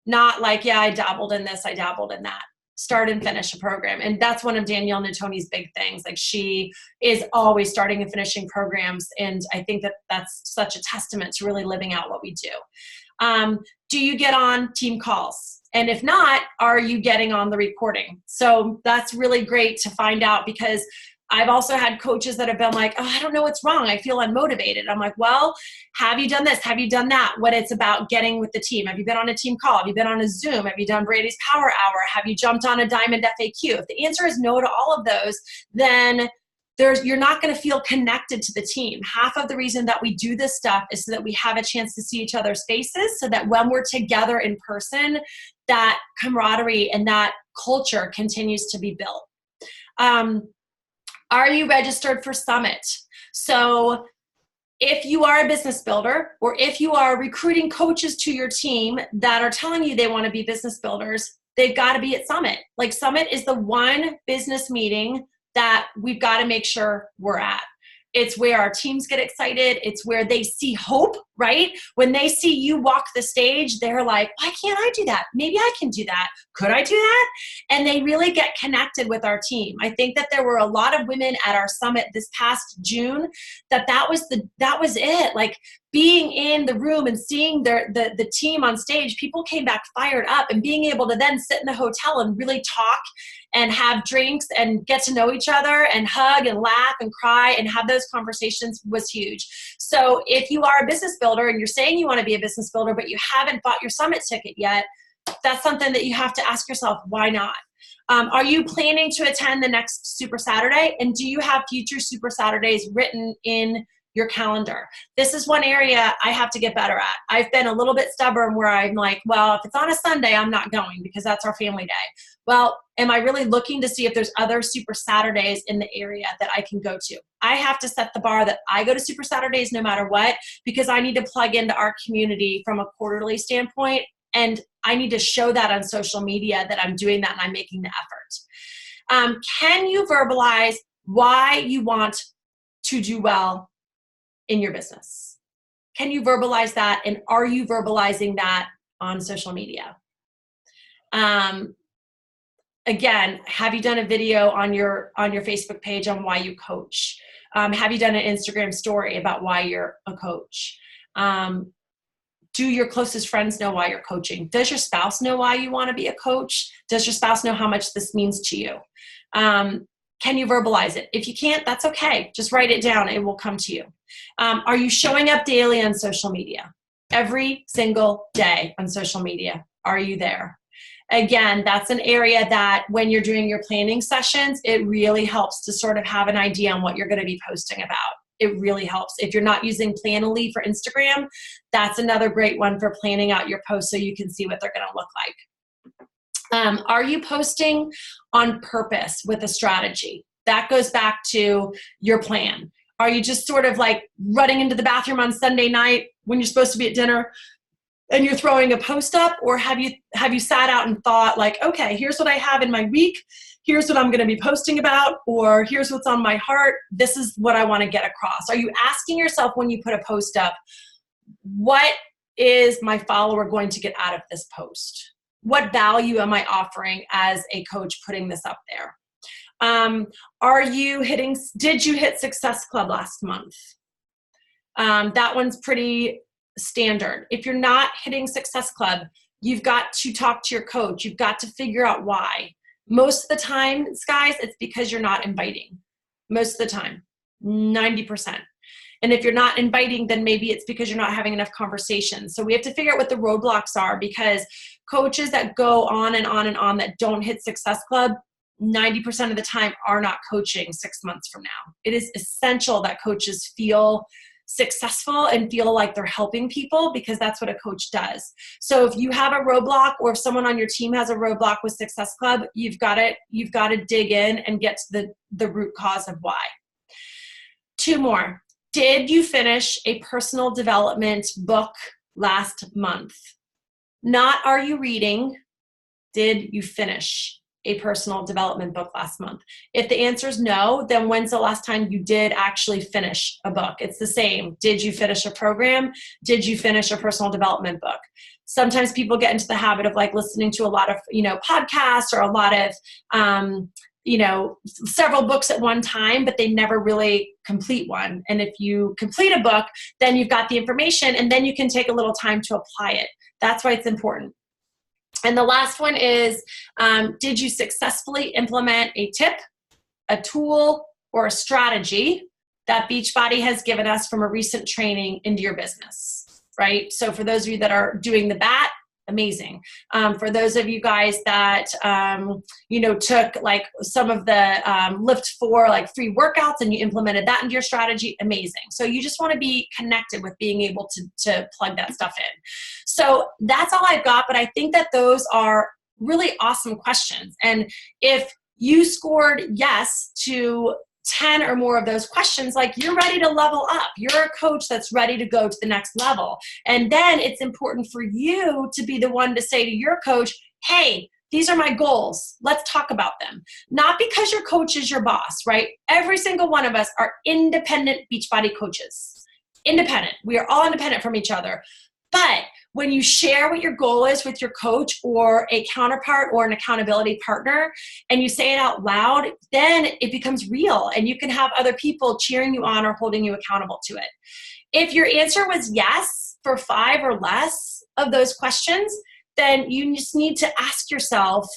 Not like, yeah, I dabbled in this, I dabbled in that. Start and finish a program. And that's one of Danielle Natoni's big things. Like she is always starting and finishing programs. And I think that that's such a testament to really living out what we do. Do you get on team calls? And if not, are you getting on the recording? So that's really great to find out, because I've also had coaches that have been like, oh, I don't know what's wrong. I feel unmotivated. I'm like, well, have you done this? Have you done that? When it's about getting with the team. Have you been on a team call? Have you been on a Zoom? Have you done Brady's Power Hour? Have you jumped on a Diamond FAQ? If the answer is no to all of those, then you're not going to feel connected to the team. Half of the reason that we do this stuff is so that we have a chance to see each other's faces, so that when we're together in person, that camaraderie and that culture continues to be built. Are you registered for Summit? So if you are a business builder, or if you are recruiting coaches to your team that are telling you they want to be business builders, they've got to be at Summit. Like Summit is the one business meeting that we've got to make sure we're at. It's where our teams get excited. It's where they see hope, right? When they see you walk the stage, they're like, why can't I do that? Maybe I can do that. Could I do that? And they really get connected with our team. I think that there were a lot of women at our summit this past June that was it. Like being in the room and seeing the team on stage, people came back fired up, and being able to then sit in the hotel and really talk and have drinks and get to know each other and hug and laugh and cry and have those conversations was huge. So if you are a business builder and you're saying you want to be a business builder, but you haven't bought your summit ticket yet, that's something that you have to ask yourself, why not? Are you planning to attend the next Super Saturday? And do you have future Super Saturdays written in your calendar? This is one area I have to get better at. I've been a little bit stubborn where I'm like, well, if it's on a Sunday, I'm not going because that's our family day. Well, am I really looking to see if there's other Super Saturdays in the area that I can go to? I have to set the bar that I go to Super Saturdays no matter what, because I need to plug into our community from a quarterly standpoint, and I need to show that on social media that I'm doing that and I'm making the effort. Can you verbalize why you want to do well in your business? Can you verbalize that? And are you verbalizing that on social media? again, have you done a video on your Facebook page on why you coach? Have you done an Instagram story about why you're a coach? Do your closest friends know why you're coaching? Does your spouse know why you want to be a coach? Does your spouse know how much this means to you? Can you verbalize it? If you can't, that's okay. Just write it down. It will come to you. Are you showing up daily on social media? Every single day on social media. Are you there? Again, that's an area that when you're doing your planning sessions, it really helps to sort of have an idea on what you're going to be posting about. It really helps. If you're not using Planoly for Instagram, that's another great one for planning out your posts so you can see what they're going to look like. Are you posting on purpose with a strategy? That goes back to your plan. Are you just sort of like running into the bathroom on Sunday night when you're supposed to be at dinner and you're throwing a post up? Or have you sat out and thought like, okay, here's what I have in my week. Here's what I'm going to be posting about, or here's what's on my heart. This is what I want to get across. Are you asking yourself when you put a post up, what is my follower going to get out of this post? What value am I offering as a coach putting this up there? Did you hit Success Club last month? That one's pretty standard. If you're not hitting Success Club, you've got to talk to your coach. You've got to figure out why. Most of the time, guys, it's because you're not inviting. Most of the time, 90%. And if you're not inviting, then maybe it's because you're not having enough conversations. So we have to figure out what the roadblocks are, because coaches that go on and on and on that don't hit Success Club, 90% of the time are not coaching 6 months from now. It is essential that coaches feel successful and feel like they're helping people, because that's what a coach does. So if you have a roadblock, or if someone on your team has a roadblock with Success Club, you've got to dig in and get to the root cause of why. 2 more. Did you finish a personal development book last month? Not are you reading, did you finish a personal development book last month? If the answer is no, then when's the last time you did actually finish a book? It's the same. Did you finish a program? Did you finish a personal development book? Sometimes people get into the habit of like listening to a lot of, podcasts, or a lot of, several books at one time, but they never really complete one. And if you complete a book, then you've got the information, and then you can take a little time to apply it. That's why it's important. And the last one is, did you successfully implement a tip, a tool, or a strategy that Beachbody has given us from a recent training into your business, right? So for those of you that are doing the BAT, amazing. For those of you guys that, took like some of the Lift 4 like free workouts and you implemented that into your strategy, amazing. So you just want to be connected with being able to plug that stuff in. So that's all I've got, but I think that those are really awesome questions. And if you scored yes to 10 or more of those questions, like you're ready to level up. You're a coach that's ready to go to the next level. And then it's important for you to be the one to say to your coach, hey, these are my goals. Let's talk about them. Not because your coach is your boss, right? Every single one of us are independent Beachbody coaches. Independent. We are all independent from each other. But when you share what your goal is with your coach or a counterpart or an accountability partner, and you say it out loud, then it becomes real, and you can have other people cheering you on or holding you accountable to it. If your answer was yes for 5 or less of those questions, then you just need to ask yourself,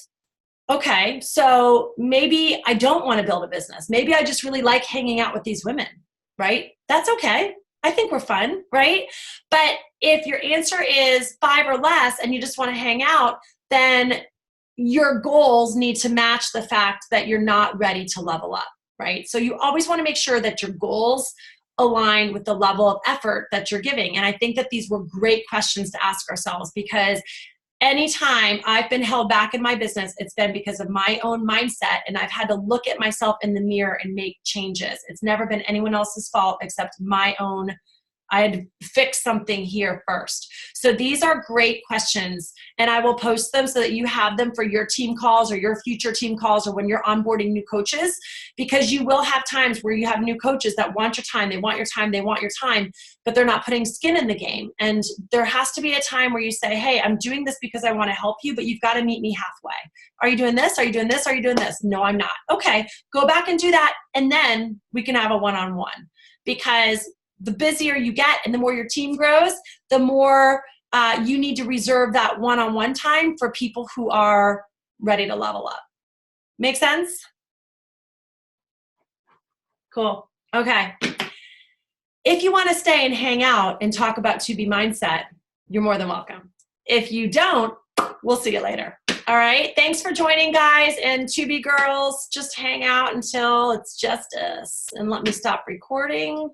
okay, so maybe I don't want to build a business. Maybe I just really like hanging out with these women, right? That's okay. I think we're fun, right? But if your answer is 5 or less and you just want to hang out, then your goals need to match the fact that you're not ready to level up, right? So you always want to make sure that your goals align with the level of effort that you're giving. And I think that these were great questions to ask ourselves, because anytime I've been held back in my business, it's been because of my own mindset, and I've had to look at myself in the mirror and make changes. It's never been anyone else's fault except my own I had to fix something here first. So these are great questions, and I will post them so that you have them for your team calls or your future team calls or when you're onboarding new coaches, because you will have times where you have new coaches that want your time, they want your time, they want your time, but they're not putting skin in the game. And there has to be a time where you say, hey, I'm doing this because I want to help you, but you've got to meet me halfway. Are you doing this? Are you doing this? Are you doing this? No, I'm not. Okay, go back and do that, and then we can have a one-on-one. Because the busier you get and the more your team grows, the more you need to reserve that one-on-one time for people who are ready to level up. Make sense? Cool. Okay. If you want to stay and hang out and talk about 2B Mindset, you're more than welcome. If you don't, we'll see you later. All right. Thanks for joining, guys. And 2B girls, just hang out until it's just us. And let me stop recording.